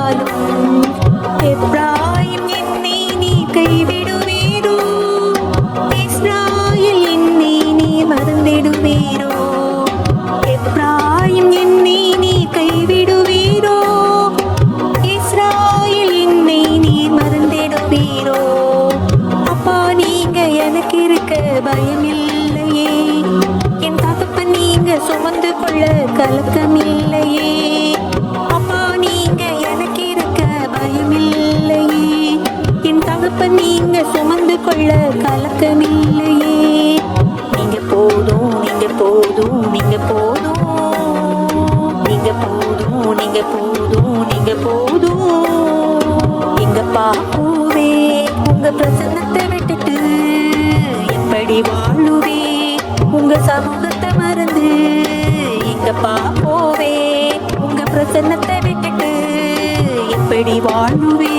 வந்தாலும் எப்ராயிம் என்னை நீ கைவிடுவீரோ, இஸ்ராயேல் என்னை நீ மறந்திடுவீரோ. எப்ராயிம் என்னை நீ கைவிடுவீரோ, இஸ்ராயேல் என்னை நீ மறந்திடுவீரோ. அப்பா நீங்க எனக்கு இருக்க பயமில்லையே, என் தகப்பன் நீங்க சுமந்து கொள்ள கலக்கமில்லையே. அப்பா நீங்க எனக்கு இருக்க பயமில்லையே, என் தகப்பன் நீங்க சுமந்து கொள்ள கலக்கமில்லையே. நீங்க போதும், நீங்க போதும், நீங்க போதும், நீங்க போதும், நீங்க போதும், நீங்க போதும். எங்க பாப்பூவே உங்க பிரசன்னத்தை விட்டுட்டு எப்படி வாழுவே, உங்க சமூகத்தை மறந்து. எங்க பாப்போவே உங்க பிரசன்னத்தை விட்டுட்டு எப்படி வாழுவே.